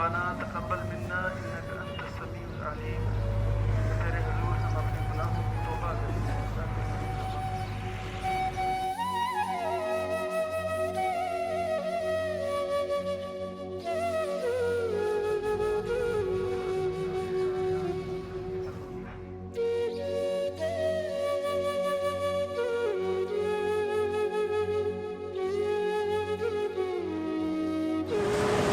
रब्बना तक़ब्बल मिन्ना इन्नका अंतस समीउल अलीम। तेरे हुजूर हम अपने गुनाहों की तौबा करते हैं।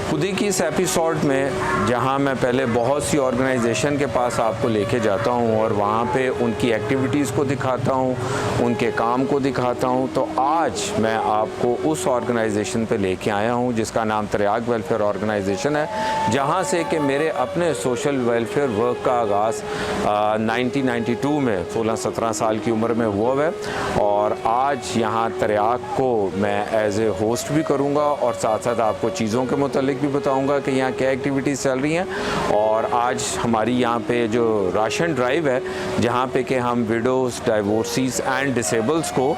खुदी की इस एपिसोड में जहां मैं पहले बहुत सी ऑर्गेनाइजेशन के पास आपको लेके जाता हूं और वहां पे उनकी एक्टिविटीज़ को दिखाता हूं, उनके काम को दिखाता हूं, तो आज मैं आपको उस ऑर्गेनाइजेशन पे लेके आया हूं जिसका नाम तरियाक वेलफेयर ऑर्गेनाइजेशन है, जहां से कि मेरे अपने सोशल वेलफेयर वर्क का आगाज़ 1992 में 16-17 साल की उम्र में हुआ है। और आज यहाँ तरियाक को मैं एज ए होस्ट भी करूँगा और साथ साथ आपको चीज़ों के मुतालिक भी बताऊंगा कि यहाँ क्या एक्टिविटीज़ चल रही हैं। और आज हमारी यहाँ पे जो राशन ड्राइव है, जहाँ पे कि हम विडोज़, डाइवोर्सीज़ एंड डिसेबल्स को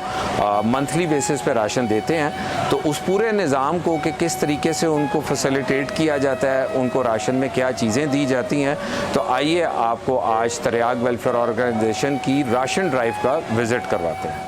मंथली बेसिस पे राशन देते हैं, तो उस पूरे निज़ाम को कि किस तरीके से उनको फैसिलिटेट किया जाता है, उनको राशन में क्या चीज़ें दी जाती हैं, तो आइए आपको आज तरियाक वेलफेयर ऑर्गेनाइजेशन की राशन ड्राइव का विज़िट करवाते हैं।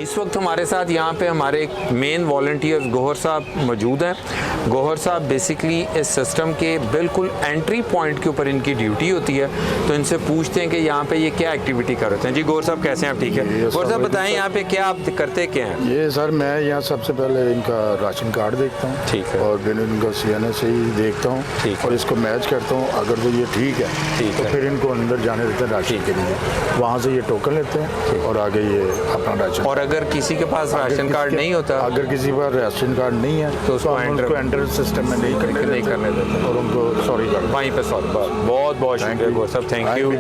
इस वक्त हमारे साथ यहाँ पे हमारे मेन वॉलंटियर्स गोहर साहब मौजूद हैं। गोहर साहब बेसिकली इस सिस्टम के बिल्कुल एंट्री पॉइंट के ऊपर इनकी ड्यूटी होती है, तो इनसे पूछते हैं कि यहाँ पे ये क्या एक्टिविटी कर रहे हैं। जी गोहर साहब, कैसे हैं आप? ठीक है गोहर साहब, बताएं यहाँ पे क्या आप करते क्या हैं? ये सर, मैं यहाँ सबसे पहले इनका राशन कार्ड देखता हूँ, ठीक है, और फिर इनका CNA से ही देखता हूँ, ठीक, और इसको मैच करता हूँ। अगर तो ये ठीक है, ठीक तो है, फिर इनको अंदर जाने देते हैं राशन के लिए, वहाँ से ये टोकन लेते हैं और आगे ये अपना राशन। और अगर किसी के पास राशन कार्ड नहीं होता, अगर किसी के पास राशन कार्ड नहीं है, तो उसको एंटर सिस्टम में नहीं करने देते और उनको सॉरी कर वहीं पे सॉरी। बहुत बहुत शुक्रिया गोहर साहब, थैंक यू।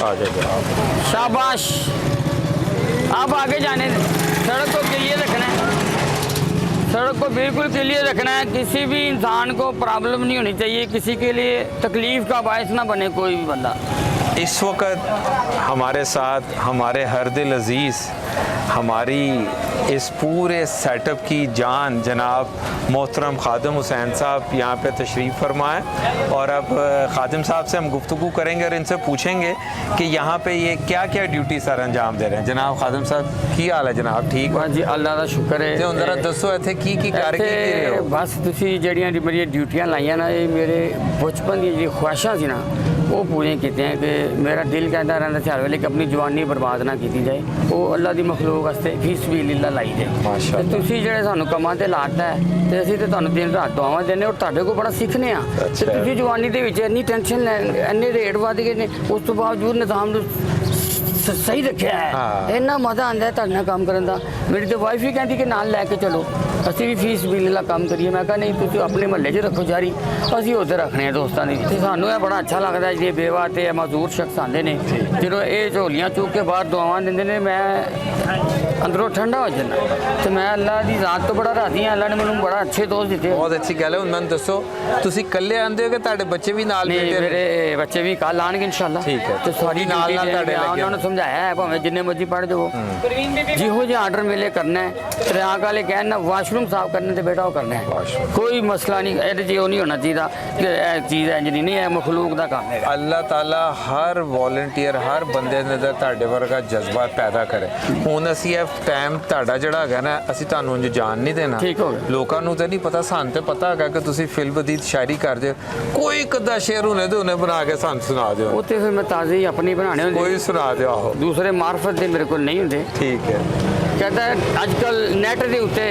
आ जाइए, शाबाश। आप आगे जाने दें, सड़क को क्लियर रखना है, सड़क को बिल्कुल क्लियर रखना है। किसी भी इंसान को प्रॉब्लम नहीं होनी चाहिए, किसी के लिए तकलीफ़ का बायस ना बने कोई भी बंदा। इस वक्त हमारे साथ हमारे हर दिल अज़ीज़, हमारी इस पूरे सेटअप की जान जनाब मोहतरम खादिम हुसैन साहब यहाँ पे तशरीफ़ फरमाएं। और अब खादिम साहब से हम गुफ्तगू करेंगे और इनसे पूछेंगे कि यहाँ पे ये क्या क्या ड्यूटी सर अंजाम दे रहे हैं। जनाब खादिम साहब की हाल है जनाब? ठीक बस जी, अल्लाह का शुक्र है। ਤੇ ਉਹਨਾਂ ਦੱਸੋ ਇੱਥੇ ਕੀ ਕੀ ਕਰਕੇ ਕੀ ਰਹੇ ਹੋ? बस ਤੁਸੀਂ ਜਿਹੜੀਆਂ ਮੇਰੀਆਂ ਡਿਊਟੀਆਂ ਲਾਈਆਂ ਨਾ, ਇਹ ਮੇਰੇ ਬਚਪਨ ਦੀਆਂ ਜਿਹੜੀਆਂ ख्वाहिशां ਸੀ ਨਾ, ਉਹ ਪੂਰੀਆਂ ਕੀਤੀਆਂ। ਕਿ ਮੇਰਾ ਦਿਲ ਕਹਿੰਦਾ ਰਹਿੰਦਾ ਸੀ ਹਰ ਵੇਲੇ ਕਿ ਆਪਣੀ ਜਵਾਨੀ ਬਰਬਾਦ ਨਾ ਕੀਤੀ ਜਾਏ, ਉਹ ਅੱਲਾ ਦੀ ਮਖਲੂਕ ਵਾਸਤੇ ਫੀ ਸਬੀਲਿल्लाह ਲਾਈ ਜਾਏ। ਮਾਸ਼ਾਅੱਲਾ। ਤੇ ਤੁਸੀਂ ਜਿਹੜੇ ਸਾਨੂੰ ਕੰਮਾਂ ਤੇ ਲਾਤਾ ਹੈ, ਤੇ ਅਸੀਂ ਤੇ ਤੁਹਾਨੂੰ ਦਿਨ ਰਾਤ ਦੁਆਵਾਂ ਦਿੰਦੇ ਔਰ ਤੁਹਾਡੇ ਕੋਲ ਬੜਾ ਸਿੱਖਨੇ ਆ। ਤੇ ਤੁਸੀਂ ਜਵਾਨੀ ਦੇ ਵਿੱਚ ਇੰਨੀ ਟੈਨਸ਼ਨ ਲੈ, ਇੰਨੇ ਰੇਟ ਵੱਧ ਗਏ ਨੇ, ਉਸ ਤੋਂ ਬਾਵਜੂਦ ਨਿਜ਼ਾਮ ਨੂੰ ਸਹੀ ਰੱਖਿਆ ਹੈ। ਇੰਨਾ ਮਜ਼ਾ ਆਉਂਦਾ ਤੁਹਾਡੇ ਨਾਲ ਕੰਮ ਕਰਨ ਦਾ। ਮੇਰੀ ਤਾਂ ਵਾਈਫ ਵੀ ਕਹਿੰਦੀ ਕਿ ਨਾਲ ਲੈ ਕੇ ਚਲੋ, ਅਸੀਂ ਵੀ ਫੀਸ ਬਿੱਲ ਕੰਮ ਕਰੀਏ। ਮੈਂ ਕਿਹਾ ਨਹੀਂ, ਤੁਸੀਂ ਆਪਣੇ ਮਹੱਲੇ 'ਚ ਰੱਖੋ ਜਾਰੀ, ਅਸੀਂ ਉੱਧਰ ਰੱਖਣੇ ਆ ਦੋਸਤਾਂ ਦੀ। ਤੇ ਸਾਨੂੰ ਇਹ ਬੜਾ ਅੱਛਾ ਲੱਗਦਾ ਜਿਹੜੇ ਬੇਵਾ ਤੇ ਮਜ਼ਦੂਰ ਸ਼ਖਸ ਆਉਂਦੇ ਨੇ, ਜਦੋਂ ਇਹ ਝੋਲੀਆਂ ਚੁੱਕ ਕੇ ਬਾਹਰ ਦੁਆਵਾਂ ਦਿੰਦੇ ਨੇ, ਮੈਂ ਅੰਦਰੋਂ ਠੰਡਾ ਹੋ ਜਾਂਦਾ। ਤੇ ਮੈਂ ਅੱਲਾ ਦੀ ਜ਼ਾਤ ਤੋਂ ਬੜਾ ਰਾਜ਼ੀ ਹਾਂ। ਅੱਲਾ ਨੇ ਮੈਨੂੰ ਬੜਾ ਅੱਛੇ ਦੋਸਤ ਦਿੱਤੇ। ਬਹੁਤ ਅੱਛੀ ਗੱਲ ਹੈ। ਹੁਣ ਮੈਨੂੰ ਦੱਸੋ, ਤੁਸੀਂ ਇਕੱਲੇ ਆਉਂਦੇ ਹੋ ਕਿ ਤੁਹਾਡੇ ਬੱਚੇ ਵੀ ਨਾਲ ਬੈਠੇ ਨੇ? ਮੇਰੇ ਬੱਚੇ ਵੀ ਕੱਲ ਆਣਗੇ ਇਨਸ਼ਾਅੱਲਾ। ਠੀਕ ਹੈ, ਤੇ ਸਾਰੀ ਨਾਲ ਨਾਲ ਤੁਹਾਡੇ ਲੱਗੇ ਉਹਨਾਂ ਨੂੰ ਸਮਝਾਇਆ ਹੈ, ਭਾਵੇਂ ਜਿੰਨੇ ਮਰਜ਼ੀ ਪੜ੍ਹ ਜਾਓ, ਜਿਹੋ ਜਿਹਾ ਆਰਡਰ ਮਿਲੇ ਕਰਨਾ ਹੈ। ਤਰਿਆਕ ਵਾਲੇ ਕਹਿਣ ਨਾ ਵਾਸ਼ਰੂਮ ਸਾਫ਼ ਕਰਨੇ ਤੇ ਬੇਟਾ ਉਹ ਕਰਨਾ ਹੈ, ਕੋਈ ਮਸਲਾ ਨਹੀਂ। ਇਹਦੇ 'ਚ ਉਹ ਨਹੀਂ ਹੋਣਾ ਚਾਹੀਦਾ ਕਿ ਇਹ ਚੀਜ਼ ਇੰਜ ਨਹੀਂ ਹੈ, ਮਖਲੂਕ ਦਾ ਕੰਮ ਹੈ। ਅੱਲਾਹ ਤਾਲਾ ਹਰ ਵੋਲੰਟੀਅਰ, ਹਰ ਬੰਦੇ ਦੇ ਅੰਦਰ ਤੁਹਾਡੇ ਵਰਗਾ ਜਜ਼ਬਾ ਪੈਦਾ ਕਰੇ। ਹੁਣ ਅਸੀਂ ਇਹ ਟਾਈਮ ਤੁਹਾਡਾ ਜਿਹੜਾ ਹੈਗਾ ਨਾ, ਅਸੀਂ ਤੁਹਾਨੂੰ ਉਂਝ ਜਾਣ ਨਹੀਂ ਦੇਣਾ। ਠੀਕ ਹੋ ਗਿਆ। ਲੋਕਾਂ ਨੂੰ ਤਾਂ ਨਹੀਂ ਪਤਾ, ਸਾਨੂੰ ਤਾਂ ਪਤਾ ਹੈਗਾ ਕਿ ਤੁਸੀਂ ਫਿਲਬਦੀਦ ਸ਼ਾਇਰੀ ਕਰਦੇ ਹੋ। ਕੋਈ ਕਦਾ ਸ਼ੇਰ ਹੁਣੇ ਤੇ ਹੁਣੇ ਬਣਾ ਕੇ ਸਾਨੂੰ ਸੁਣਾ ਦਿਓ। ਉਹ ਤੇ ਫਿਰ ਮੈਂ ਤਾਜ਼ੇ ਹੀ ਆਪਣੀ ਬਣਾਣੇ ਹੁੰਦੇ, ਕੋਈ ਸੁਣਾ ਦਿਓ। ਆਹੋ, ਦੂਸਰੇ ਮਾਰਫਤ ਦੇ ਮੇਰੇ ਕੋਲ ਨਹੀਂ ਹੁੰਦੇ। ਠੀਕ ਹੈ। ਕਹਿੰਦਾ ਅੱਜ ਕੱਲ੍ਹ ਨੈੱਟ ਦੇ ਉੱਤੇ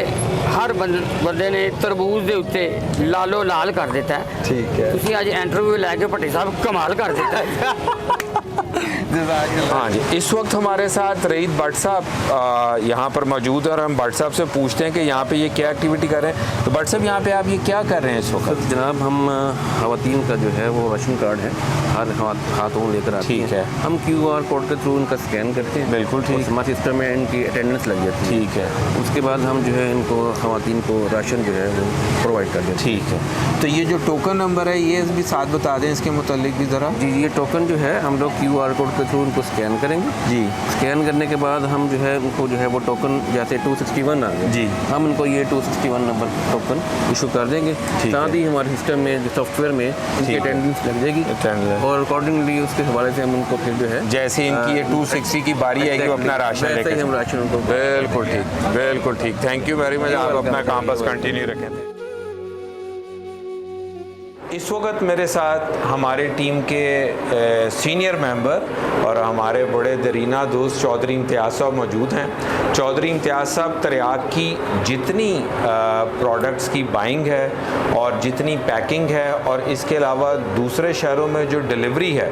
ਹਰ ਬੰਦੇ ਨੇ ਤਰਬੂਜ ਦੇ ਉੱਤੇ ਲਾਲੋ ਲਾਲ ਕਰ ਦਿੱਤਾ ਹੈ। ਠੀਕ है। ਤੁਸੀਂ ਅੱਜ इंटरव्यू लेके भट्टी साहब कमाल कर देता है। हाँ जी, इस वक्त हमारे साथ रईद भट्ट साहब यहाँ पर मौजूद है और हम भट्ट साहब से पूछते हैं कि यहाँ पे ये क्या एक्टिविटी कर रहे हैं। तो भट्ट साहब, यहाँ पे आप ये क्या कर रहे हैं इस वक्त? जनाब, हम ख़वातीन का जो है वो राशन कार्ड है, हर खातून लेकर आती ठीक है। हम QR कोड के थ्रू इनका स्कैन करते हैं। बिल्कुल ठीक। हमारे सिस्टम में इनकी अटेंडेंस लग जाती है। ठीक है। उसके बाद हम जो है इनको ख़वातीन को राशन जो है वो प्रोवाइड कर देते हैं। ठीक है। तो ये जो टोकन नंबर है, ये भी साथ बता दें इसके मुतालिक भी ज़रा। जी, ये टोकन जो है हम लोग QR QR कोड के थ्रू उनको स्कैन करेंगे जी। स्कैन करने के बाद हम जो है उनको जो है वो टोकन, जैसे 261 आ गए जी। हम उनको ये 261 नंबर टोकन इशू कर देंगे, साथ ही हमारे सिस्टम में जो सॉफ्टवेयर में उनकी अटेंडेंस लग जाएगी और अकॉर्डिंगली उसके हवाले से हम उनको फिर जो है जैसे इनकी ये 260 की बारी आएगी वो अपना राशन वैसे ही लेके हम राशन उनको बिल्कुल ठीक, बिल्कुल ठीक। Thank you very much. आप अपना काम बस कंटिन्यू रखें। इस वक्त मेरे साथ हमारे टीम के सीनियर मेंबर और हमारे बड़े दरीना दोस्त चौधरी इम्तियाज़ साहब मौजूद हैं। चौधरी इम्तियाज़ साहब तरियाक की जितनी प्रोडक्ट्स की बाइंग है और जितनी पैकिंग है और इसके अलावा दूसरे शहरों में जो डिलीवरी है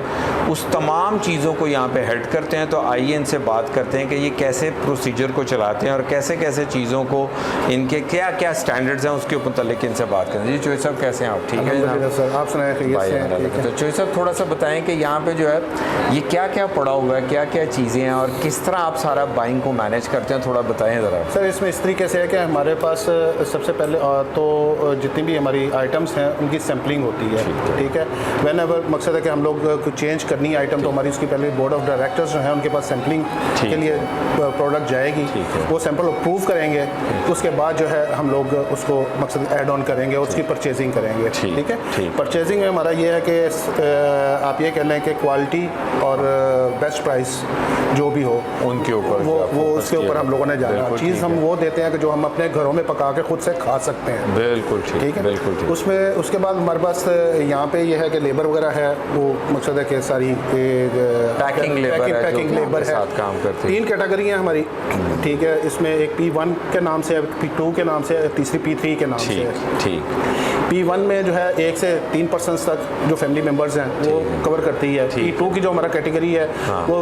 उस तमाम चीज़ों को यहाँ पे हेड करते हैं। तो आइए इनसे बात करते हैं कि ये कैसे प्रोसीजर को चलाते हैं और कैसे कैसे चीज़ों को, इनके क्या क्या स्टैंडर्ड्स हैं उसके मुतालिक इनसे बात करें। जी चौधरी साहब कैसे हैं आप? ठीक है जनाब? सर आप सुनाए तो चौधरी साहब थोड़ा सा बताएं कि यहाँ पे जो है ये क्या क्या पड़ा हुआ है, क्या क्या चीज़ें हैं और किस तरह आप सारा बाइंग को मैनेज करते हैं, थोड़ा बताएं ज़रा। सर इसमें इस तरीके से है कि हमारे पास सबसे पहले तो जितनी भी हमारी आइटम्स हैं उनकी सैम्पलिंग होती है, ठीक है। वैन एवर मकसद है कि हम लोग कुछ चेंज करनी है आइटम तो हमारी उसकी पहले बोर्ड ऑफ डायरेक्टर्स जो हैं उनके पास सैम्पलिंग के लिए प्रोडक्ट जाएगी, वो सैंपल अप्रूव करेंगे, उसके बाद जो है हम लोग उसको मकसद ऐड ऑन करेंगे, उसकी परचेजिंग करेंगे, ठीक है। परचेजिंग में हमारा ये है कि आप ये कह लें कि क्वालिटी और बेस्ट प्राइस जो भी हो उनके ऊपर वो उसके ऊपर हम लोगों ने जाना। चीज़ हम वो देते हैं कि जो हम अपने घरों में पका के खुद से खा सकते हैं। बिल्कुल ठीक है, बिल्कुल ठीक। उसमें उसके बाद हमारे पास यहाँ पे ये है कि लेबर वगैरह है, वो मकसद है कि सारी पैकिंग लेबर है, साथ काम करते हैं। 3 कैटेगरी हैं हमारी, ठीक है। इसमें एक P1 के नाम से, P2 के नाम से, तीसरी P3 के नाम से। ठीक। P1 में जो है 1 से 3% तक जो फैमिली मेंबर्स हैं वो कवर करती है। P2 की जो हमारा कैटेगरी है वो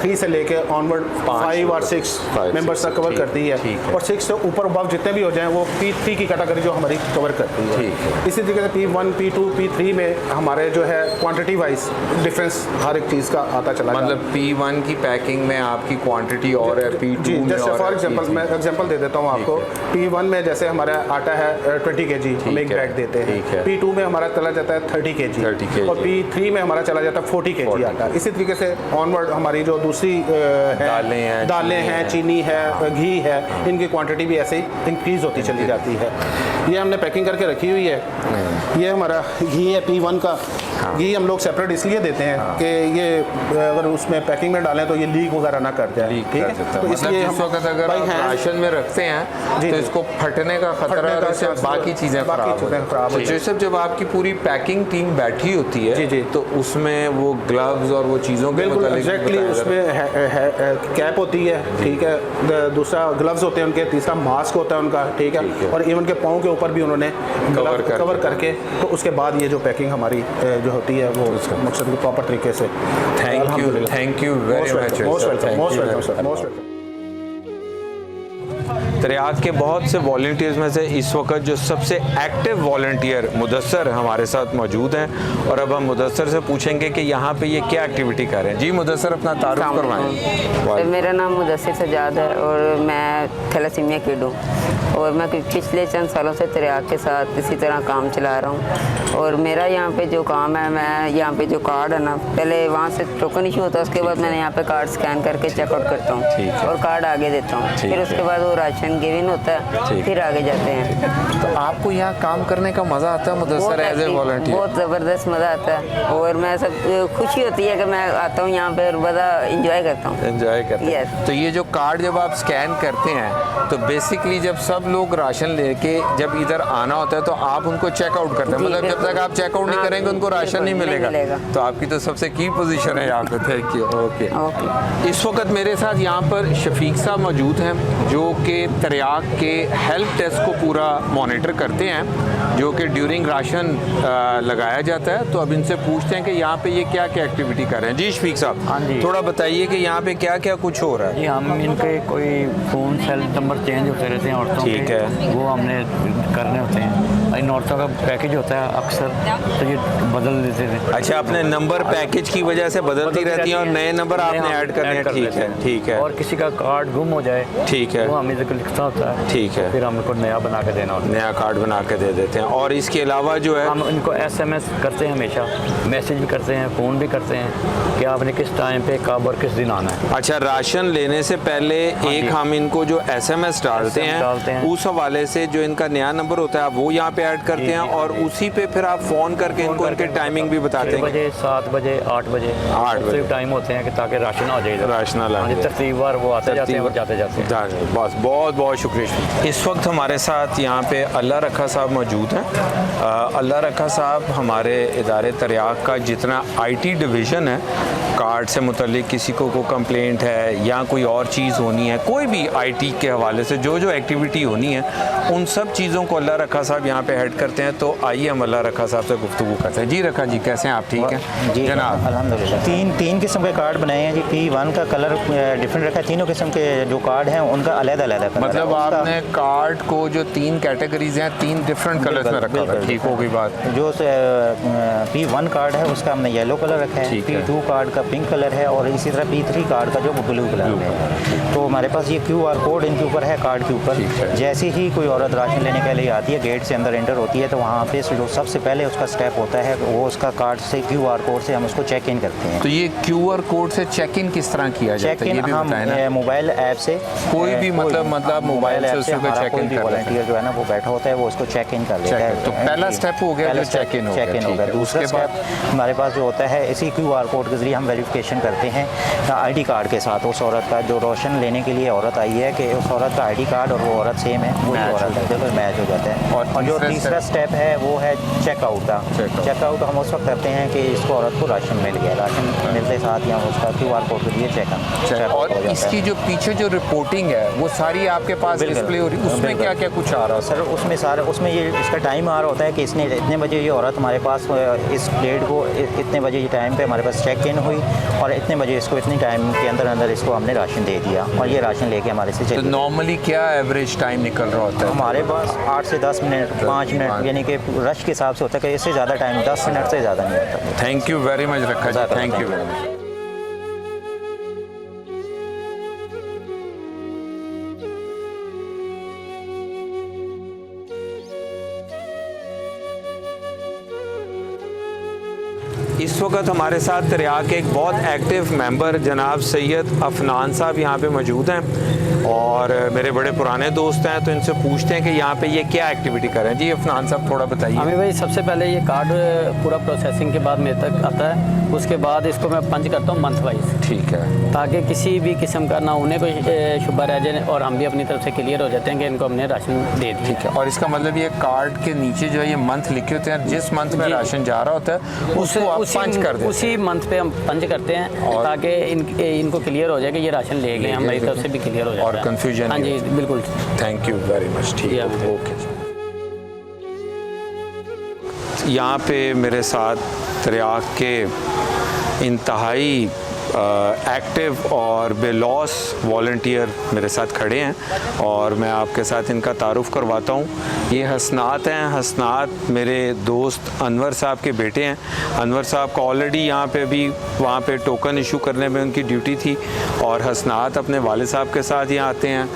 3 से लेके ऑनवर्ड 5 और 6 मेंबर्स तक कवर करती है और 6 से ऊपर अबव जितने भी हो जाएं वो P3 की कैटेगरी जो हमारी कवर करती है। इसी तरीके से P1, P2, P3 में हमारे जो है क्वांटिटी वाइज डिफरेंस हर एक चीज़ का आता चला जाता है। मतलब P1 की पैकिंग में आपकी क्वांटिटी और है, P2 में जैसे और फॉर एग्जांपल मैं एग्जांपल दे देता हूँ आपको। P1 में जैसे हमारा आटा है 20 kg, हम एक बैग देते हैं। P2 में हमारा चला जाता है 30 kg और P3 में हमारा चला जाता है 40 kg आटा। इसी तरीके से ऑनवर्ड हमारी जो दूसरी दालें हैं, चीनी है, घी है, इनकी क्वांटिटी भी ऐसे ही इंक्रीज होती चली जाती है। ये हमने पैकिंग करके रखी हुई है। ये हमारा घी है P1 का। घी हम लोग सेपरेट इसलिए देते हैं कि ये अगर उसमें पैकिंग में डालें तो ये लीक वगैरह ना कर जाए, ठीक है। तो इसलिए इस वक्त अगर आप राशन में रखते हैं तो इसको फटने का खतरा है, इससे बाकी चीज़ें खराब हो जाती हैं। जैसे जब आपकी पूरी पैकिंग टीम बैठी होती है तो उसमें वो ग्लव्स और वो चीज़ों के बिल्कुल एग्जैक्टली उसमें कैप होती है, ठीक है। दूसरा ग्लव्स होते हैं उनके, तीसरा मास्क होता है उनका, ठीक है। और इवन के पाँव के ऊपर भी उन्होंने कवर करके तो उसके बाद ये जो पैकिंग हमारी जो होती है वो उसका मकसद को प्रॉपर तरीके से। Thank you very much. Most welcome. तरियाक के बहुत से वॉलंटियर्स में से इस वक्त जो सबसे एक्टिव वॉलंटियर मुदस्सर हमारे साथ मौजूद हैं और अब हम मुदस्सर से पूछेंगे कि यहाँ पे ये क्या एक्टिविटी कर रहे हैं। जी मुदस्सर अपना तारुफ करवाएं। मेरा नाम मुदस्सिर सजाद है और मैं थैलेसीमिया किड हूँ और मैं पिछले चंद सालों से तरियाक के साथ इसी तरह काम चला रहा हूँ। और मेरा यहाँ पे जो काम है, मैं यहाँ पे जो कार्ड है ना, पहले वहाँ से टोकन इशू होता है, उसके बाद मैंने यहाँ पे कार्ड स्कैन करके चेकआउट करता हूँ और कार्ड आगे देता हूँ। फिर उसके बाद वो राशन गिवन होता है, फिर आगे जाते हैं। तो आपको यहाँ काम करने का मज़ा आता है मुदस्सर एज ए वॉलंटियर? बहुत ज़बरदस्त मज़ा आता है और मैं सब खुशी होती है कि मैं आता हूँ यहाँ पे और बड़ा इंजॉय करता हूँ। एंजॉय करते हैं। तो ये जो कार्ड जब आप स्कैन करते हैं तो बेसिकली जब सब लोग राशन लेके जब इधर आना होता है तो आप उनको चेकआउट करते हैं, मतलब जब तक आप चेकआउट नहीं करेंगे उनको राशन नहीं मिलेगा। तो आपकी तो सबसे की पोजीशन है यहाँ पे। Thank you. ओके। इस वक्त मेरे साथ यहाँ पर शफीक साहब मौजूद हैं जो कि तरियाक के हेल्प डेस्क को पूरा मॉनिटर करते हैं, जो कि ड्यूरिंग राशन लगाया जाता है। तो अब इनसे पूछते हैं कि यहाँ पे ये क्या क्या एक्टिविटी कर रहे हैं। जी शफीक साहब थोड़ा बताइए कि यहाँ पे क्या क्या कुछ हो रहा है। जी हम इनके कोई फ़ोन सेल नंबर चेंज होते रहते हैं औरतों के, वो हमने करने होते हैं। इन औरतों का पैकेज होता है अक्सर, तो ये बदल देते थे। अच्छा, अपने नंबर पैकेज की वजह से बदलती रहती हैं और नए नंबर आपने ऐड करने हैं। ठीक है, ठीक है। और किसी का कार्ड गुम हो जाए, ठीक है, वो हमें जिक्र लिखता होता है, ठीक है, फिर हमको नया बना के देना होता है, नया कार्ड बना के दे देते हैं। और इसके अलावा जो है हम इनको SMS करते हैं, हमेशा मैसेज भी करते हैं, फ़ोन भी करते हैं कि आपने किस टाइम पे कब और किस दिन आना है। अच्छा, राशन लेने से पहले एक हम इनको जो SMS डालते हैं, उस हवाले से जो इनका नया नंबर होता है आप वो यहाँ पे ऐड करते हैं और उसी पे फिर आप फ़ोन करके इनको इनके टाइमिंग भी बताते हैं। 6 बजे, 7 बजे, 8 बजे, 8 बजे टाइम होते हैं कि ताकि राशन आ जाए, राशन ला तरतीबवार वो आते जाते हैं और जाते जाते हैं। बस, बहुत बहुत शुक्रिया। इस वक्त हमारे साथ यहाँ पे अल्लाह रखा साहब मौजूद हैं। अल्लाह रखा साहब हमारे इदारे तरियाक का जितना IT डिवीज़न है, कार्ड से मुतल्लिक किसी को कंप्लेंट है या कोई और चीज़ होनी है, कोई भी IT के हवाले से जो जो एक्टिविटी होनी है, उन सब चीज़ों को अल्लाह रखा साहब यहाँ पे हेड करते हैं। तो आइए हम अल्लाह रखा साहब से गुफ्तगू करते हैं। जी रखा जी, कैसे हैं आप? ठीक हैं जी जनाब। अल्हम्दुलिल्लाह। तीन किस्म के कार्ड बनाए हैं जी। P1 का कलर डिफरेंट रखा है। तीनों किस्म के जो कार्ड हैं उनका अलग-अलग कलर है। मतलब आपने कार्ड को जो 3 कैटेगरीज हैं 3 डिफरेंट कलर्स में रखा है। ठीक हो गई बात। जो P1 कार्ड है उसका हमने येलो कलर रखा है, P2 कार्ड का पिंक कलर है और इसी तरह P3 कार्ड का जो ब्लू कलर है। तो हमारे पास ये QR कोड इनके ऊपर है, कार्ड के ऊपर। जैसे ही कोई औरत राशन लेने के लिए आती है, गेट से अंदर एंटर होती है, तो वहाँ पे जो सबसे पहले उसका स्टेप होता है वो उसका कार्ड से QR कोड से हम उसको चेक इन करते हैं। तो ये QR कोड से चेक इन किस तरह किया जाता है, ये भी बताएं ना। मोबाइल ऐप से कोई भी मतलब मोबाइल से उसको चेक इन कर वॉलंटियर जो है ना वो बैठा होता है, वो उसको चेक इन कर लेता है। तो पहला स्टेप हो गया, चेक इन हो गया। दूसरा स्टेप हमारे पास जो होता है, इसी QR कोड के जरिए हम वेरिफिकेशन करते हैं ID कार्ड के साथ उस औरत का, जो राशन लेने के लिए औरत आई है, कि उस औरत का ID कार्ड और वो औरत सेम है, वो औरत है, तो मैच हो जाता है। और जो तीसरा स्टेप है वो है चेकआउट का। चेकआउट हम उस वक्त करते हैं कि इसको औरत को राशन मिल गया, राशन मिलते साथ या उसका QR कोड के लिए चेक। और इसकी जो पीछे जो रिपोर्टिंग है वो सारी आपके पास डिस्प्ले हो रही है, उसमें क्या क्या कुछ आ रहा है? सर उसमें ये इसका टाइम आ रहा होता है कि इसने इतने बजे ये औरत हमारे पास इस प्लेट को इतने बजे ये टाइम पे हमारे पास चेक इन हुई और इतने बजे इसको इतने टाइम के अंदर इसको हमने राशन दे दिया और ये राशन लेके हमारे से चले। तो नॉर्मली क्या एवरेज टाइम निकल रहा होता है? हमारे पास 8 से 10 मिनट, 5 मिनट, यानी कि रश के हिसाब से होता है कि इससे ज़्यादा टाइम 10 मिनट से ज़्यादा नहीं होता। थैंक यू वेरी मच रखा जी, थैंक यू वेरी मच। इस वक्त हमारे साथ तरियाक के एक बहुत एक्टिव मेंबर जनाब सैयद अफनान साहब यहाँ पे मौजूद हैं और मेरे बड़े पुराने दोस्त हैं, तो इनसे पूछते हैं कि यहाँ पे ये क्या एक्टिविटी कर रहे हैं। जी अफनान साहब थोड़ा बताइए। हमें भाई सबसे पहले ये कार्ड पूरा प्रोसेसिंग के बाद मेरे तक आता है, उसके बाद इसको मैं पंच करता हूँ मंथ वाइज। ठीक है, ताकि किसी भी किस्म का ना उन्हें कोई शुबा रह जाए और हम भी अपनी तरफ से क्लियर हो जाते हैं कि इनको हमने राशन दे दिया। ठीक है, और इसका मतलब ये कार्ड के नीचे जो है ये मंथ लिखे होते हैं, जिस मंथ में राशन जा रहा होता है उसको आप पंच कर देते हैं। उसी मंथ पे हम पंच करते हैं ताकि इनको क्लियर हो जाए कि ये राशन ले गए, हमारी तरफ से भी क्लियर हो जाए और कंफ्यूजन। हाँ जी बिल्कुल, थैंक यू वेरी मच। ठीक है, ओके। यहाँ पे मेरे साथ तरियाक के इंतहाई एक्टिव और बेलॉस वॉलंटियर मेरे साथ खड़े हैं और मैं आपके साथ इनका तारुफ़ करवाता हूँ। ये हसनात हैं। हसनात मेरे दोस्त अनवर साहब के बेटे हैं। अनवर साहब का ऑलरेडी यहाँ पे भी वहाँ पे टोकन इशू करने में उनकी ड्यूटी थी और हसनात अपने वालिद साहब के साथ यहाँ आते हैं।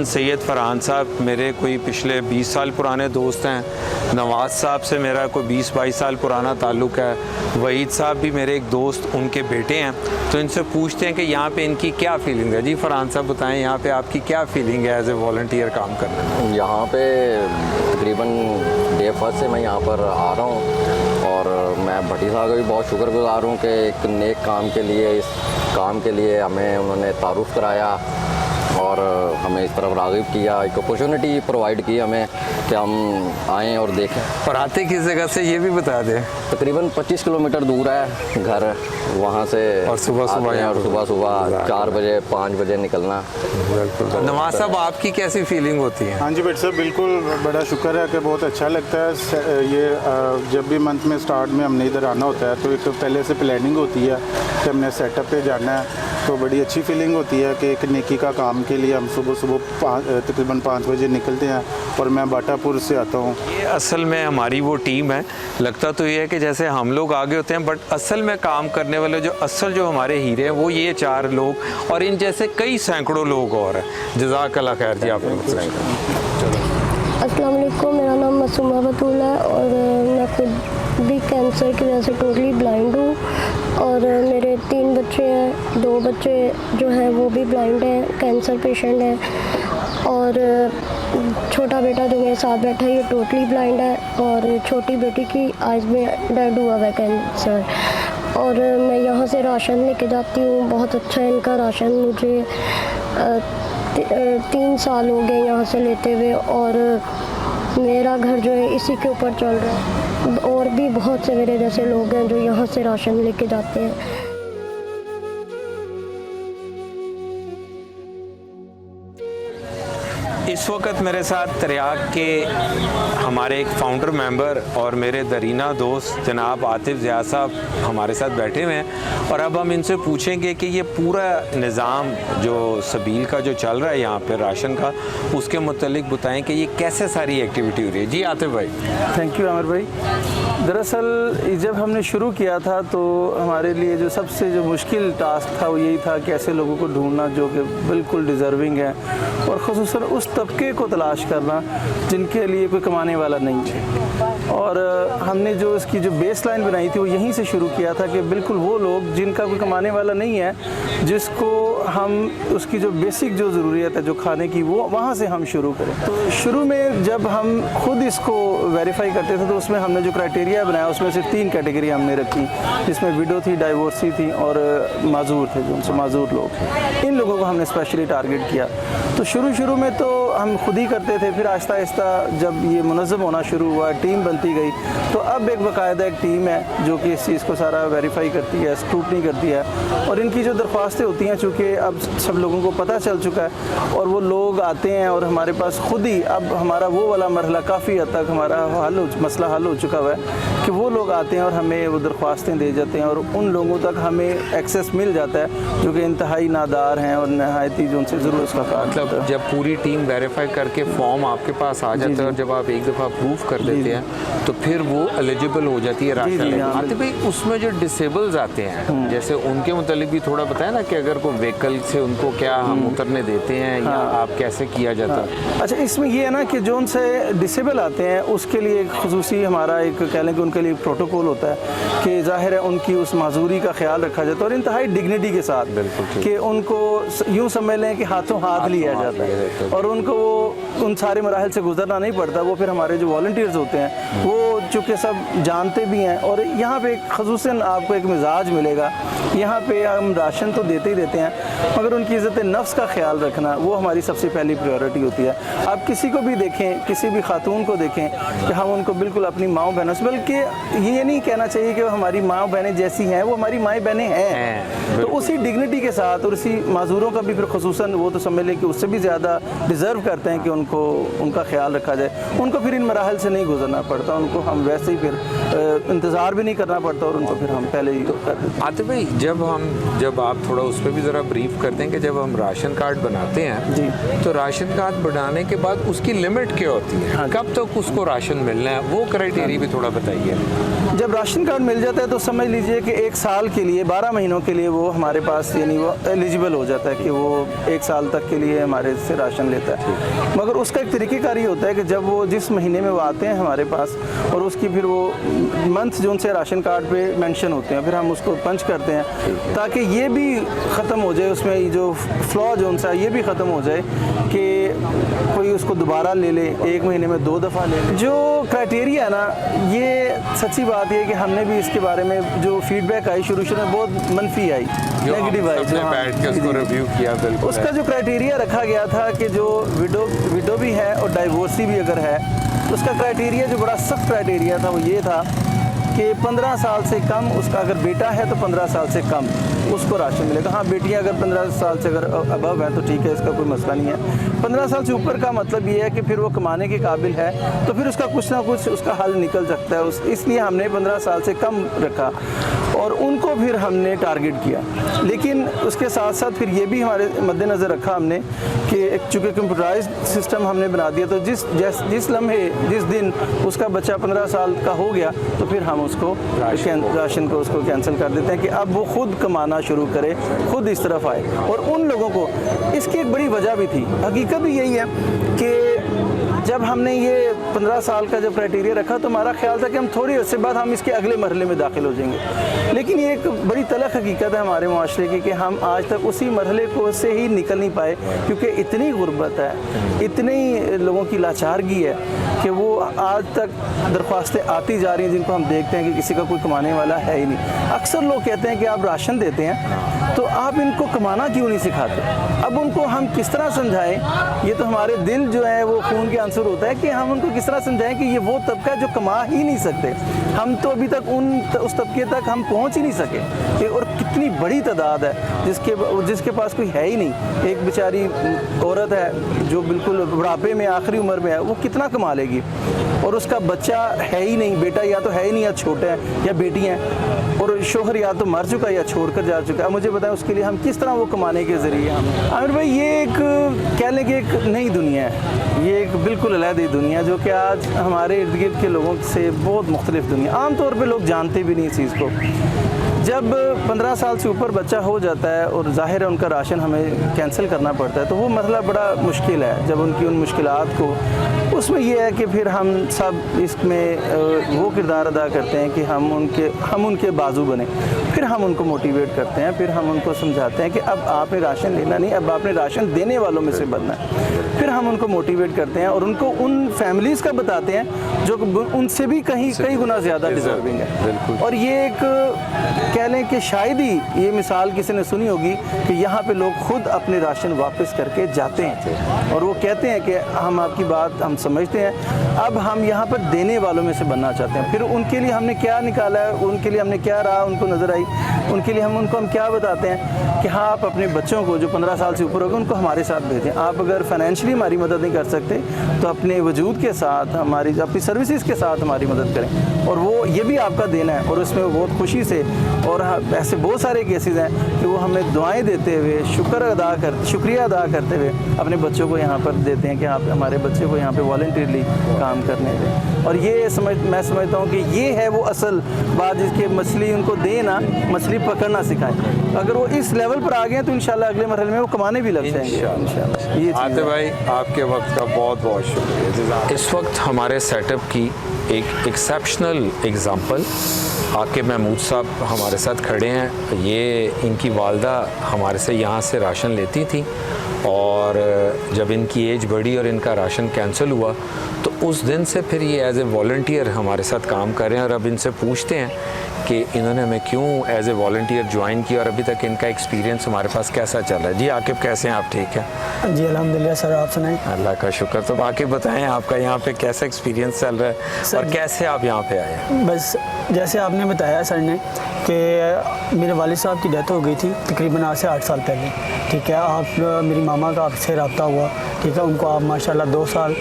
सैयद फरहान साहब मेरे कोई पिछले 20 साल पुराने दोस्त हैं। नवाज़ साहब से मेरा कोई 20-22 साल पुराना ताल्लुक़ है। वहीद साहब भी मेरे एक दोस्त, उनके बेटे हैं। तो इनसे पूछते हैं कि यहाँ पे इनकी क्या फ़ीलिंग है। जी फरहान साहब बताएं, यहाँ पे आपकी क्या फ़ीलिंग है एज ए वॉलंटियर काम करने में? यहाँ पे तकरीबन डे फर्स्ट से मैं यहाँ पर आ रहा हूँ और मैं भट्टी साहब का भी बहुत शुक्रगुजार हूँ कि एक नेक काम के लिए, इस काम के लिए हमें उन्होंने तारुफ़ कराया और हमें इस तरफ राग़िब किया, एक अपॉर्चुनिटी प्रोवाइड की हमें कि हम आएँ और देखें। और आते किस जगह से ये भी बता दें? तकरीबन 25 किलोमीटर दूर है घर वहाँ से, और सुबह 4 बजे 5 बजे निकलना। बिल्कुल। नवाज़ साहब आपकी कैसी फीलिंग होती है? हाँ जी बेटे साहब, बिल्कुल बड़ा शुक्र है कि बहुत अच्छा लगता है। ये जब भी मंथ में स्टार्ट में हमने इधर आना होता है तो एक तो पहले से प्लानिंग होती है कि हमने सेटअप पे जाना है, तो बड़ी अच्छी फीलिंग होती है कि एक नेकी का काम काम के लिए हम सुबह तकरीबन 5 बजे निकलते हैं और मैं बाटापुर से आता हूँ। ये असल में हमारी वो टीम है। लगता तो ये है कि जैसे हम लोग आगे होते हैं, बट असल में काम करने वाले जो हमारे हीरे हैं वो ये 4 लोग और इन जैसे कई सैकड़ों लोग और हैं। जज़ाकल्लाह खैर जी, आपने बताया। अस्सलाम वालेकुम, मेरा नाम मासूमा बतूल है और मैं खुद भी कैंसर की वजह से टोटली ब्लाइंड हूँ और मेरे 3 बच्चे हैं। 2 बच्चे जो हैं वो भी ब्लाइंड हैं, कैंसर पेशेंट हैं और छोटा बेटा जो मेरे साथ बैठा है ये टोटली ब्लाइंड है और छोटी बेटी की आइज़ में डेड हुआ है कैंसर। और मैं यहाँ से राशन लेके जाती हूँ, बहुत अच्छा है इनका राशन। मुझे 3 साल हो गए यहाँ से लेते हुए और मेरा घर जो है इसी के ऊपर चल रहा है। और भी बहुत से मेरे जैसे लोग हैं जो यहाँ से राशन लेके जाते हैं। इस वक्त मेरे साथ तरियाक के हमारे एक फाउंडर मेंबर और मेरे दरीना दोस्त जनाब आतिफ ज़िया साहब हमारे साथ बैठे हुए हैं और अब हम इनसे पूछेंगे कि ये पूरा निज़ाम जो सबील का जो चल रहा है यहाँ पे राशन का, उसके मुतालिक बताएं कि ये कैसे सारी एक्टिविटी हो रही है। जी आतिफ भाई। थैंक यू आमिर भाई। दरअसल जब हमने शुरू किया था तो हमारे लिए जो सबसे मुश्किल टास्क था वो यही था कि ऐसे लोगों को ढूंढना जो कि बिल्कुल डिज़र्विंग है और ख़ुसूसन उस तबके को तलाश करना जिनके लिए कोई कमाने वाला नहीं है। और हमने जो इसकी जो बेस लाइन बनाई थी वो यहीं से शुरू किया था कि बिल्कुल वो लोग जिनका कोई कमाने वाला नहीं है, जिसको हम उसकी जो बेसिक जो ज़रूरियत है जो खाने की, वो वहाँ से हम शुरू करें। तो शुरू में जब हम खुद इसको वेरीफाई करते थे तो उसमें हमने जो क्राइटेरिया बनाया उसमें सिर्फ 3 कैटेगरी हमने रखी, जिसमें विडो थी, डाइवोर्सी थी और माजूर थे, जो उनसे माजूर लोग। इन लोगों को हमने स्पेशली टारगेट किया। तो शुरू में तो हम खुद ही करते थे, फिर आहिस्ता आहिस्ता जब ये मुनज़्ज़म होना शुरू हुआ, टीम बनती गई, तो अब एक बाकायदा एक टीम है जो कि इस चीज़ को सारा वेरीफाई करती है, स्क्रूटनी करती है और इनकी जो दरख्वास्तें होती हैं, चूँकि अब सब लोगों को पता चल चुका है और वो लोग आते हैं और हमारे पास खुद ही अब हमारा वो वाला मरहला काफ़ी हद तक हमारा मसला हल हो चुका हुआ है कि वो लोग आते हैं और हमें वो दरख्वास्तें दे जाते हैं और उन लोगों तक हमें एक्सेस मिल जाता है जो कि इंतहाई नादार हैं और नहायत ही जो उनसे ज़रूर उसका काम। मतलब जब पूरी टीम वेरीफाई करके फॉर्म आपके पास आ जाता है और जब आप एक दफ़ा अप्रूव कर देते हैं तो फिर वो एलिजिबल हो जाती है राशन। आते भाई उसमें जो डिसेबल्स आते हैं जैसे उनके मुतालिक भी थोड़ा बताएं ना कि अगर कोई व्हीकल से उनको क्या हम उतरने देते हैं या आप कैसे किया जाता है? अच्छा, इसमें ये है ना कि जो उनसे डिसेबल आते हैं उसके लिए एक खुसूसी हमारा एक कह लें कि उनके लिए प्रोटोकॉल होता है कि ज़ाहिर है उनकी उस माजूरी का ख्याल रखा जाता है और इंतहाई डिग्निटी के साथ, कि उनको यूँ समझ लें कि हाथों हाथ लिया जाता है और उनको वो उन सारे मराहल से गुजरना नहीं पड़ता। वो फिर हमारे जो वॉलंटियर्स होते हैं वो चूँकि सब जानते भी हैं और यहाँ पे ख़ुसूसन आपको एक मिजाज मिलेगा। यहाँ पे हम राशन तो देते ही देते हैं मगर उनकी इज़्ज़त नफ्स का ख्याल रखना वो हमारी सबसे पहली प्रायोरिटी होती है। आप किसी को भी देखें, किसी भी खातून को देखें कि हम उनको बिल्कुल अपनी माँ बहनों से, बल्कि ये नहीं कहना चाहिए कि वो हमारी माँ बहनें जैसी हैं, वो हमारी माँ बहनें हैं, तो उसी डिग्निटी के साथ और उसी माजूरों का भी फिर ख़ुसूसन वो तो समझ लें कि उससे भी ज़्यादा डिज़र्व करते हैं कि उनको उनका ख्याल रखा जाए। उनको फिर इन मराहल से नहीं गुजरना पड़ता, उनको हम वैसे ही फिर इंतज़ार भी नहीं करना पड़ता और उनको फिर हम पहले ही कर देते। आते भाई जब आप थोड़ा उस पर भी ज़रा ब्रीफ करते हैं कि जब हम राशन कार्ड बनाते हैं जी, तो राशन कार्ड बनाने के बाद उसकी लिमिट क्या होती है? कब तक उसको राशन मिलना है, वो क्राइटेरिया भी थोड़ा बताइए। जब राशन कार्ड मिल जाता है तो समझ लीजिए कि 1 साल के लिए 12 महीनों के लिए वो हमारे पास यानी वो एलिजिबल हो जाता है कि वो 1 साल तक के लिए हमारे से राशन लेता है। मगर उसका एक तरीक़ेकार ये होता है कि जब वो जिस महीने में वो आते हैं हमारे पास और उसकी फिर वो मंथ जो उनसे राशन कार्ड पे मेंशन होते हैं, फिर हम उसको पंच करते हैं ताकि ये भी ख़त्म हो जाए, उसमें जो फ्लॉ जो उनसा ये भी ख़त्म हो जाए कि कोई उसको दोबारा ले ले, 1 महीने में 2 दफ़ा ले ले। जो क्राइटेरिया ना, ये सच्ची बात है कि हमने भी इसके बारे में जो फीडबैक आई शुरू में बहुत मनफी आई, नेगेटिव आई, जो बैठ के उसको रिव्यू किया, बिल्कुल उसका जो क्राइटेरिया रखा गया था कि जो विडो भी है और डाइवोर्सी भी अगर है तो उसका क्राइटेरिया जो बड़ा सख्त क्राइटेरिया था वो ये था कि 15 साल से कम उसका, अगर बेटा है तो 15 साल से कम उसको राशन मिलेगा। हाँ, बेटियां अगर 15 साल से अगर अबव हैं तो ठीक है, इसका कोई मसला नहीं है। 15 साल से ऊपर का मतलब ये है कि फिर वो कमाने के काबिल है तो फिर उसका कुछ ना कुछ उसका हल निकल सकता है, इसलिए हमने 15 साल से कम रखा। और उनको फिर हमने टारगेट किया। लेकिन उसके साथ साथ फिर ये भी हमारे मद्देनज़र रखा हमने कि चूँकि कंप्यूटराइज सिस्टम हमने बना दिया, तो जिस लम्हे जिस दिन उसका बच्चा 15 साल का हो गया तो फिर हम उसको राशन को उसको कैंसिल कर देते हैं कि अब वो खुद कमाना शुरू करे, खुद इस तरफ आए। और उन लोगों को इसकी एक बड़ी वजह भी थी, हकीकत भी यही है कि जब हमने ये 15 साल का जब क्राइटेरिया रखा तो हमारा ख्याल था कि हम थोड़ी अर्से बाद हम इसके अगले मरहले में दाखिल हो जाएंगे। लेकिन ये एक बड़ी तलख हकीकत है हमारे माशरे की कि हम आज तक उसी मरहले को से ही निकल नहीं पाए, क्योंकि इतनी गुर्बत है, इतनी लोगों की लाचारगी है कि वो आज तक दरख्वास्तें आती जा रही हैं जिनको हम देखते हैं कि किसी का कोई कमाने वाला है ही नहीं। अक्सर लोग कहते हैं कि आप राशन देते हैं तो आप इनको कमाना क्यों नहीं सिखाते। अब उनको हम किस तरह समझाएं, ये तो हमारे दिल जो है वो खून के आंसर होता है कि हम उनको किस तरह समझाएं कि ये वो तबका है जो कमा ही नहीं सकते। हम तो अभी तक उस तबके तक हम पहुंच ही नहीं सके कि और कितनी बड़ी तादाद है जिसके पास कोई है ही नहीं। एक बेचारी औरत है जो बिल्कुल बुढ़ापे में आखिरी उम्र में है, वो कितना कमा लेगी, और उसका बच्चा है ही नहीं, बेटा या तो है ही नहीं या छोटा है या बेटी है, और शोहर या तो मर चुका है या छोड़कर जा चुका है। मुझे बताएं उसके लिए हम किस तरह वो कमाने के ज़रिए हम आमिर भाई, ये एक कह लें कि एक नई दुनिया है, ये एक बिल्कुल अलग दुनिया जो कि आज हमारे इर्द गिर्द के लोगों से बहुत मुख्तलिफ दुनिया। आम तौर पे लोग जानते भी नहीं इस चीज़ को। जब 15 साल से ऊपर बच्चा हो जाता है और ज़ाहिर है उनका राशन हमें कैंसिल करना पड़ता है, तो वो मसला बड़ा मुश्किल है। जब उनकी उन मुश्किलात को, उसमें यह है कि फिर हम सब इसमें वो किरदार अदा करते हैं कि हम उनके बाजू बने, फिर हम उनको मोटिवेट करते हैं, फिर हम उनको समझाते हैं कि अब आपने राशन लेना नहीं, अब आपने राशन देने वालों में से बनना है। फिर हम उनको मोटिवेट करते हैं और उनको उन फैमिलीज़ का बताते हैं जो उनसे भी कई गुना ज़्यादा डिज़र्विंग है। और ये एक कह लें कि शायद ही ये मिसाल किसी ने सुनी होगी कि यहाँ पे लोग खुद अपने राशन वापस करके जाते हैं और वो कहते हैं कि हम आपकी बात हम समझते हैं, अब हम यहाँ पर देने वालों में से बनना चाहते हैं। फिर उनके लिए हमने क्या निकाला है, उनके लिए हमने क्या रहा उनको नज़र आई, उनके लिए हम क्या बताते हैं कि हाँ आप अपने बच्चों को जो 15 साल से ऊपर हो गए उनको हमारे साथ भेजें। आप अगर फाइनेंशियली हमारी मदद नहीं कर सकते तो अपने वजूद के साथ अपनी सर्विसेज के साथ हमारी मदद करें, और वो ये भी आपका देना है। और उसमें वो बहुत खुशी से, और ऐसे बहुत सारे केसेस हैं कि वो हमें दुआएं देते हुए शुक्रिया अदा करते हुए अपने बच्चों को यहाँ पर देते हैं कि आप हमारे बच्चे को यहाँ पे वॉलंटियरली काम करने दें। और ये मैं समझता हूँ कि ये है वो असल बात जिसके मछली उनको देना, मछली पकड़ना सिखाएं। अगर वो इस लेवल पर आ गए तो इंशाल्लाह अगले मरहले में वो कमाने भी लग जाएंगे इंशाल्लाह। ये आतिफ भाई आपके वक्त का बहुत बहुत शुक्रिया। इस वक्त हमारे सेटअप की एक एक्सेप्शनल एग्ज़ाम्पल आकिब महमूद साहब हमारे साथ खड़े हैं। ये इनकी वालदा हमारे से यहाँ से राशन लेती थी, और जब इनकी एज बढ़ी और इनका राशन कैंसिल हुआ तो उस दिन से फिर ये एज ए वॉलंटियर हमारे साथ काम कर रहे हैं। और अब इनसे पूछते हैं कि इन्होंने हमें क्यों एज ए वॉलंटियर ज्वाइन किया और अभी तक इनका एक्सपीरियंस हमारे पास कैसा चल रहा है। जी आकिब कैसे हैं आप, ठीक हैं? जी अल्हम्दुलिल्लाह सर, आप सुनाएं। अल्लाह का शुक्र। तो आकिब बताएं आपका यहाँ पे कैसा एक्सपीरियंस चल रहा है और कैसे आप यहाँ पे आए? बस जैसे आपने बताया सर ने कि मेरे वालिद साहब की डेथ हो गई थी तकरीबन आज से 8 साल पहले, ठीक है। आप मेरी मामा का आपसे रब्ता हुआ, ठीक है। उनको आप माशाल्लाह 2 साल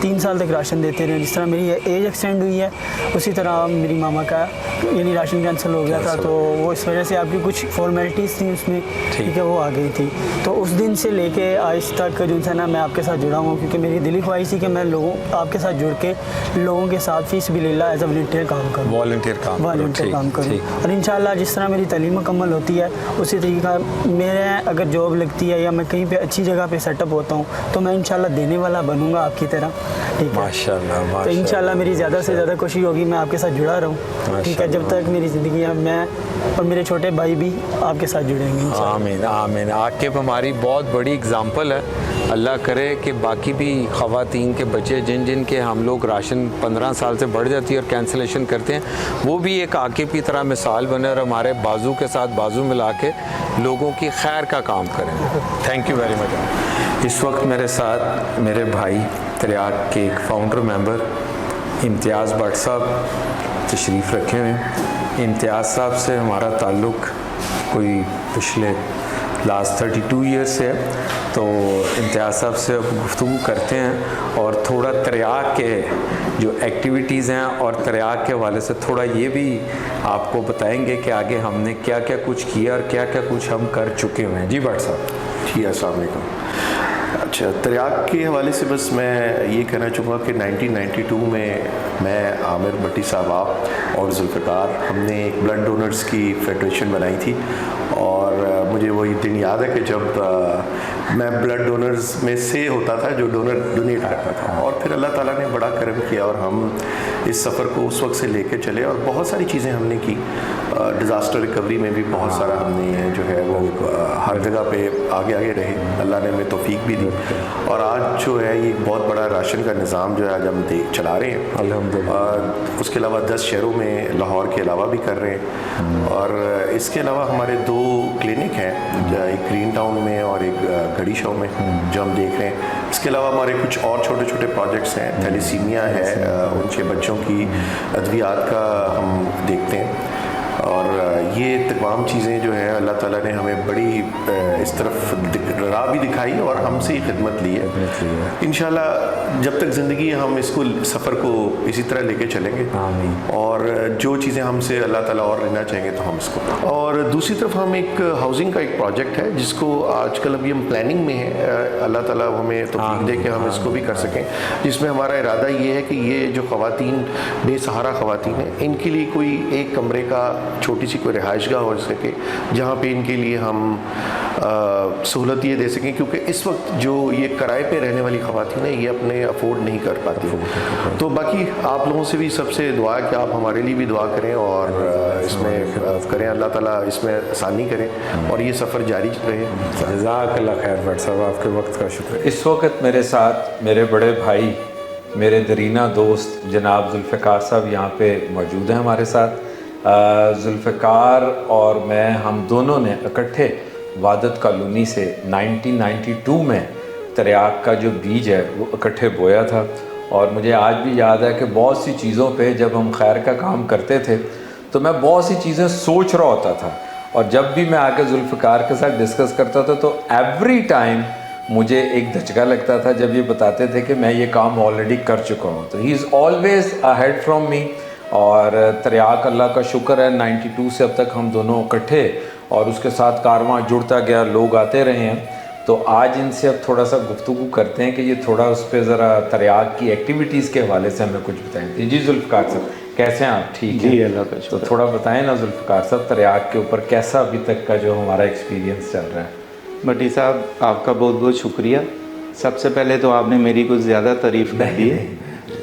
3 साल तक राशन देते रहे। जिस तरह मेरी एज एक्सटेंड हुई है उसी तरह मेरी मामा का यानी राशन कैंसिल हो गया था, तो वो इस वजह से आपकी कुछ फॉर्मेलिटीज़ थी उसमें, ठीक है, वो आ गई थी। तो उस दिन से लेके आज तक जो है ना मैं आपके साथ जुड़ा हूँ, क्योंकि मेरी दिली ख्वाहिश थी कि मैं आपके साथ जुड़ के लोगों के साथ फीसबिलिल्लाह एज अ वॉलंटियर काम करूँ, वॉलंटियर काम करूँ। और इंशाल्लाह जिस तरह मेरी तालीम मुकम्मल होती है उसी तरीका मेरे अगर जॉब लगती है या मैं कहीं पे अच्छी जगह पे सेटअप होता हूँ तो मैं इंशाल्लाह देने वाला बनूंगा आपकी तरह, ठीक है। माशाल्लाह। तो इंशाल्लाह मेरी ज़्यादा से ज़्यादा कोशिश होगी मैं आपके साथ जुड़ा रहूँ, ठीक है, जब तक मेरी ज़िंदगी है। मैं और मेरे छोटे भाई भी आपके साथ जुड़ेंगे। आमीन आमीन। आकिब हमारी बहुत बड़ी एग्जाम्पल है। अल्लाह करे कि बाकी भी ख़वातीन के बच्चे जिन के हम लोग राशन 15 साल से बढ़ जाती है और कैंसिलेशन करते हैं, वो भी एक आकिब की तरह मिसाल बने और हमारे बाजू के साथ बाजू मिला के लोगों की खैर का काम करें। Thank you very much. इस वक्त मेरे साथ मेरे भाई तरियाक के एक फाउंडर मेंबर इम्तियाज़ भट्ट साहब तशरीफ़ रखे हुए हैं। इम्तियाज़ साहब से हमारा ताल्लुक़ कोई पिछले लास्ट 32 ईयर्स से है। तो इम्तियाज़ साहब से अब गुफ्तगू करते हैं और थोड़ा तरियाक के जो एक्टिविटीज़ हैं और तरियाक के हवाले से थोड़ा ये भी आपको बताएंगे कि आगे हमने क्या क्या कुछ किया और क्या क्या कुछ हम कर चुके हुए हैं। जी भट्ट साहब। जी अस्सलाम वालेकुम। अच्छा, तरियाक के हवाले से बस मैं ये कहना चाहूँगा कि 1992 में मैं, आमिर भट्टी साहब, आप और जुल्फ़िकार, हमने एक ब्लड डोनर्स की फेडरेशन बनाई थी। और मुझे वही दिन याद है कि जब मैं ब्लड डोनर्स में से होता था जो डोनेट करता था। और फिर अल्लाह ताला ने बड़ा करम किया और हम इस सफ़र को उस वक्त से लेके चले और बहुत सारी चीज़ें हमने की। डिज़ास्टर रिकवरी में भी बहुत सारा हमने जो है वो हर जगह पे आगे रहे, अल्लाह ने हमें तौफीक भी दी। और आज जो है ये बहुत बड़ा राशन का निज़ाम जो है आज हम चला रहे हैं अल्हम्दुलिल्लाह। उसके अलावा 10 शहरों में लाहौर के अलावा भी कर रहे हैं। और इसके अलावा हमारे 2 क्लिनिक हैं, एक ग्रीन टाउन में और एक घड़ी शो में, जो हम देख रहे हैं। इसके अलावा हमारे कुछ और छोटे छोटे प्रोजेक्ट्स हैं। थैलीसीमिया है, उनके बच्चों की अद्वियात का हम देखते हैं। और ये तमाम चीज़ें जो है अल्लाह ताला ने हमें बड़ी इस तरफ राह भी दिखाई और हमसे ही खिदमत ली है। इंशाल्लाह जब तक ज़िंदगी हम इसको सफ़र को इसी तरह लेके चलेंगे और जो चीज़ें हमसे अल्लाह ताला और लेना चाहेंगे तो हम इसको। और दूसरी तरफ हम एक हाउसिंग का एक प्रोजेक्ट है जिसको आजकल अभी हम प्लानिंग में है। अल्लाह ताला हमें तौफीक दे के हम इसको भी कर सकें, जिसमें हमारा इरादा ये है कि ये जो ख़वातीन बेसहारा ख़वातीन हैं, इनके लिए कोई एक कमरे का छोटी सी कोई रिहाइशगाह हो सके जहाँ पे इनके लिए हम सहूलत ये दे सकें, क्योंकि इस वक्त जो ये किराए पे रहने वाली ख़वातीन है ये अपने अफोर्ड नहीं कर पाती। तो बाकी आप लोगों से भी सबसे दुआ है कि आप हमारे लिए भी दुआ करें और इसमें करें, अल्लाह ताला इसमें आसानी करें और ये सफ़र जारी रहे। जज़ाकल्लाह खैर भट्ट साहब, आपके वक्त का शुक्रिया। इस वक्त मेरे साथ मेरे बड़े भाई, मेरे दरीना दोस्त जनाब जुल्फ़िकार साहब यहाँ पे मौजूद हैं हमारे साथ। जुल्फ़िकार और मैं, हम दोनों ने इकट्ठे वादत कॉलोनी से 1992 में तरियाक का जो बीज है वो इकट्ठे बोया था। और मुझे आज भी याद है कि बहुत सी चीज़ों पे जब हम खैर का काम करते थे तो मैं बहुत सी चीज़ें सोच रहा होता था, और जब भी मैं आके जुल्फ़िकार के साथ डिस्कस करता था तो एवरी टाइम मुझे एक धचका लगता था जब ये बताते थे कि मैं ये काम ऑलरेडी कर चुका हूँ। तो he is always ahead from me. और तरियाक अल्लाह का शुक्र है 92 से अब तक हम दोनों इकट्ठे और उसके साथ कारवां जुड़ता गया, लोग आते रहे हैं। तो आज इनसे अब थोड़ा सा गुफ्तगू करते हैं कि ये थोड़ा उस पर ज़रा तरियाक की एक्टिविटीज़ के हवाले से हमें कुछ बताएं। जी जुल्फ़िकार साहब, कैसे हैं आप? ठीक है, अल्लाह का तो थोड़ा बताएं ना जुल्फ़िकार साहब, तरियाक के ऊपर कैसा अभी तक का जो हमारा एक्सपीरियंस चल रहा है। भट्टी साहब, आपका बहुत बहुत शुक्रिया। सबसे पहले तो आपने मेरी कुछ ज़्यादा तारीफ़ कर दी है।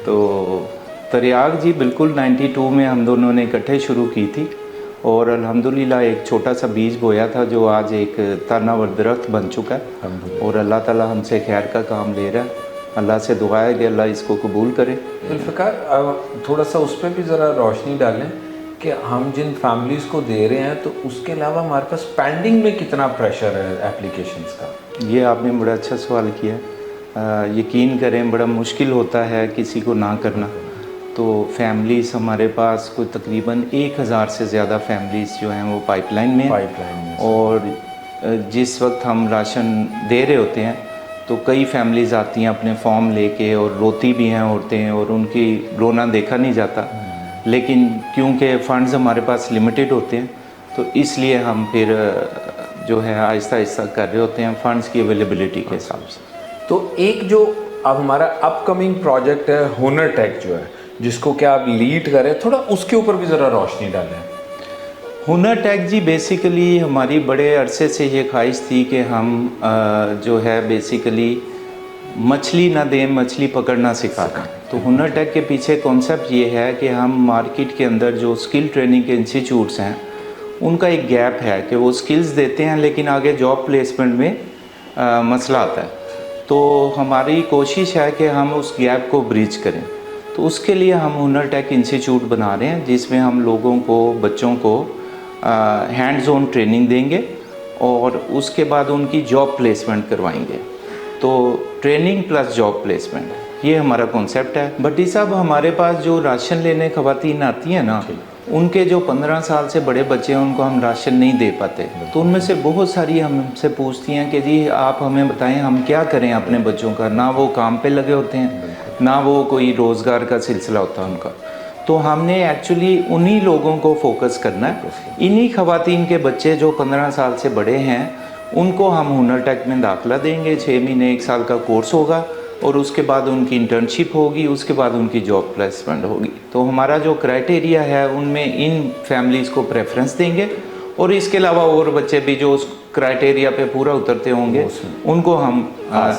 तो तरियाक जी बिल्कुल 92 में हम दोनों ने इकट्ठे शुरू की थी और अल्हम्दुलिल्लाह एक छोटा सा बीज बोया था जो आज एक तानावर दरख्त बन चुका है और अल्लाह ताला हमसे खैर का काम ले रहा है। अल्लाह से दुआ है कि अल्लाह इसको कबूल करे। जुल्फ़िकार, थोड़ा सा उस पर भी ज़रा रोशनी डालें कि हम जिन फैमिलीज़ को दे रहे हैं तो उसके अलावा हमारे पास पेंडिंग में कितना प्रेशर है एप्लीकेशंस का? ये आपने बड़ा अच्छा सवाल किया। यकीन करें बड़ा मुश्किल होता है किसी को ना करना। तो फैमिलीज़ हमारे पास कोई तकरीबन 1000 से ज़्यादा फैमिलीज़ जो हैं वो पाइपलाइन में और जिस वक्त हम राशन दे रहे होते हैं तो कई फैमिलीज़ आती हैं अपने फॉर्म लेके और रोती भी हैं औरतें और उनकी रोना देखा नहीं जाता। लेकिन क्योंकि फ़ंड्स हमारे पास लिमिटेड होते हैं तो इसलिए हम फिर जो है आहिस्ता आहिस्ता कर रहे होते हैं फ़ंड्स की अवेलेबिलिटी के हिसाब से। तो एक जो अब हमारा अपकमिंग प्रोजेक्ट है हुनर टेक जो है, जिसको क्या आप लीड करें, थोड़ा उसके ऊपर भी ज़रा रोशनी डालें। हुनर टेक जी बेसिकली हमारी बड़े अरसे से ये ख्वाहिश थी कि हम जो है बेसिकली मछली ना दें, मछली पकड़ना सिखाएं। तो हुनर टेक के पीछे कॉन्सेप्ट ये है कि हम मार्केट के अंदर जो स्किल ट्रेनिंग के इंस्टीट्यूट्स हैं उनका एक गैप है कि वो स्किल्स देते हैं लेकिन आगे जॉब प्लेसमेंट में मसला आता है। तो हमारी कोशिश है कि हम उस गैप को ब्रीच करें। तो उसके लिए हम हुनर टेक इंस्टीट्यूट बना रहे हैं जिसमें हम लोगों को, बच्चों को हैंड्स ऑन ट्रेनिंग देंगे और उसके बाद उनकी जॉब प्लेसमेंट करवाएंगे। तो ट्रेनिंग प्लस जॉब प्लेसमेंट, ये हमारा कॉन्सेप्ट है। भट्टी साहब, हमारे पास जो राशन लेने ख़वातीन आती हैं ना, उनके जो 15 साल से बड़े बच्चे हैं उनको हम राशन नहीं दे पाते। तो उनमें से बहुत सारी हमसे पूछती हैं कि जी आप हमें बताएं हम क्या करें अपने बच्चों का, ना वो काम पे लगे होते हैं ना वो कोई रोज़गार का सिलसिला होता है उनका। तो हमने एक्चुअली उन्हीं लोगों को फोकस करना है, इन्हीं ख़वातीन के बच्चे जो 15 साल से बड़े हैं उनको हम हुनर टेक में दाखिला देंगे। 6 महीने 1 साल का कोर्स होगा और उसके बाद उनकी इंटर्नशिप होगी, उसके बाद उनकी जॉब प्लेसमेंट होगी। तो हमारा जो क्राइटेरिया है उनमें इन फैमिलीज़ को प्रेफरेंस देंगे और इसके अलावा और बच्चे भी जो उस क्राइटेरिया पे पूरा उतरते होंगे उनको हम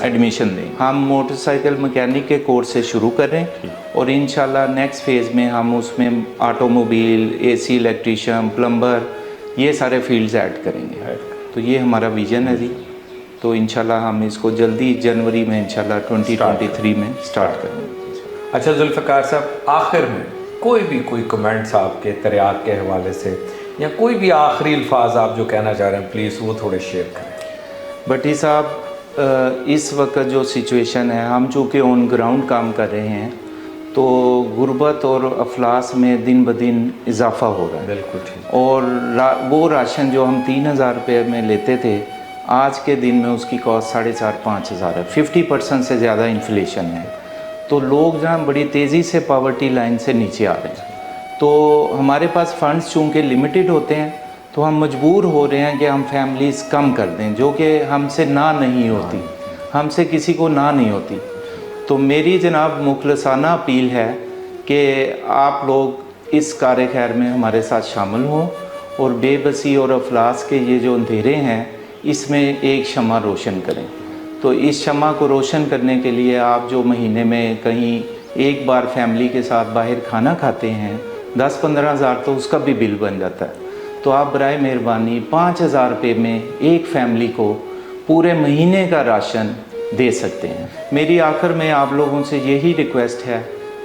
एडमिशन दें। हम मोटरसाइकिल मैकेनिक के कोर्स से शुरू कर रहे हैं और इंशाल्लाह नेक्स्ट फेज़ में हम उसमें ऑटोमोबाइल, AC इलेक्ट्रीशियन, प्लम्बर, ये सारे फील्ड्स ऐड करेंगे। तो ये हमारा विज़न है जी। तो इंशाल्लाह हम इसको जल्दी जनवरी में इंशाल्लाह 2023 में स्टार्ट करेंगे। अच्छा जुल्फ़िकार साहब, आखिर में कोई कमेंट्स आपके तरियाक के हवाले से या कोई भी आखिरी अल्फाज आप जो कहना चाह रहे हैं प्लीज़ वो थोड़े शेयर करें। भट्टी साहब, इस वक्त जो सिचुएशन है, हम चूँकि ऑन ग्राउंड काम कर रहे हैं तो गुर्बत और अफलास में दिन ब दिन इजाफ़ा हो रहा है। बिल्कुल ठीक। और वो राशन जो हम 3000 रुपये में लेते थे आज के दिन में उसकी कॉस्ट 4500-5000 है। 50% से ज़्यादा इन्फ्लेशन है। तो लोग जहाँ बड़ी तेज़ी से पॉवर्टी लाइन से नीचे आ रहे हैं। तो हमारे पास फ़ंड्स चूँकि लिमिटेड होते हैं तो हम मजबूर हो रहे हैं कि हम फैमिलीज़ कम कर दें, जो कि हमसे ना नहीं होती, हमसे किसी को ना नहीं होती। तो मेरी जनाब मुखलसाना अपील है कि आप लोग इस कार्य खैर में हमारे साथ शामिल हों और बेबसी और अफलास के ये जो अंधेरे हैं इसमें एक शम्मा रोशन करें। तो इस शम्मा को रोशन करने के लिए आप जो महीने में कहीं एक बार फैमिली के साथ बाहर खाना खाते हैं 10-15 हज़ार तो उसका भी बिल बन जाता है। तो आप बराए मेहरबानी 5000 रुपये में एक फैमिली को पूरे महीने का राशन दे सकते हैं। मेरी आखिर में आप लोगों से यही रिक्वेस्ट है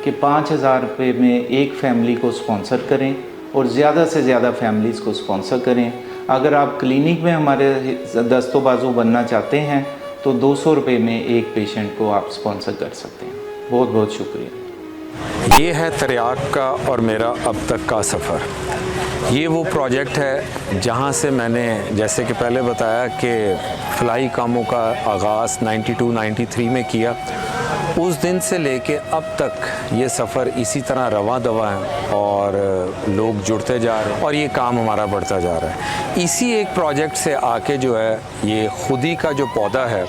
कि 5000 रुपये में एक फैमिली को स्पॉन्सर करें और ज़्यादा से ज़्यादा फैमिलीज़ को स्पॉन्सर करें। अगर आप क्लिनिक में हमारे दस्तों बाजू बनना चाहते हैं तो 200 रुपये में एक पेशेंट को आप स्पॉन्सर कर सकते हैं। बहुत बहुत शुक्रिया। ये है तरियाक का और मेरा अब तक का सफ़र। ये वो प्रोजेक्ट है जहाँ से मैंने जैसे कि पहले बताया कि फलाही कामों का आगाज़ 92-93 में किया। उस दिन से लेके अब तक ये सफ़र इसी तरह रवां दवा है और लोग जुड़ते जा रहे हैं और ये काम हमारा बढ़ता जा रहा है। इसी एक प्रोजेक्ट से आके जो है ये खुदी का जो पौधा है,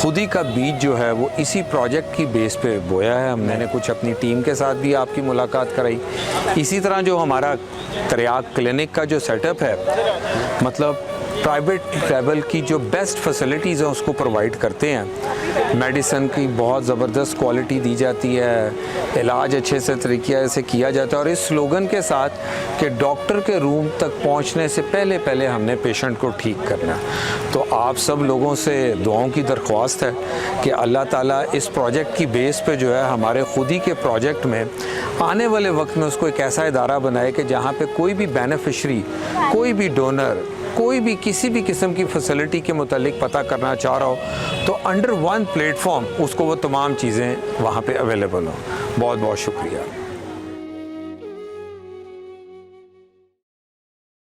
खुदी का बीज जो है वो इसी प्रोजेक्ट की बेस पे बोया है। हमने कुछ अपनी टीम के साथ भी आपकी मुलाकात कराई। इसी तरह जो हमारा तरियाक क्लिनिक का जो सेटअप है, मतलब प्राइवेट लेवल की जो बेस्ट फैसिलिटीज़ हैं उसको प्रोवाइड करते हैं। मेडिसिन की बहुत ज़बरदस्त क्वालिटी दी जाती है, इलाज अच्छे से तरीके से किया जाता है और इस स्लोगन के साथ कि डॉक्टर के रूम तक पहुंचने से पहले पहले हमने पेशेंट को ठीक करना है। तो आप सब लोगों से दुआओं की दरख्वास्त है कि अल्लाह ताला इस प्रोजेक्ट की बेस पे जो है हमारे खुदी के प्रोजेक्ट में आने वाले वक्त में उसको एक ऐसा इदारा बनाए कि जहाँ पे कोई भी बेनिफिशरी, कोई भी डोनर, कोई भी किसी भी किस्म की फैसिलिटी के मुतालिक पता करना चाह रहा हो तो अंडर वन प्लेटफॉर्म उसको वो तमाम चीज़ें वहाँ पे अवेलेबल हो। बहुत बहुत शुक्रिया।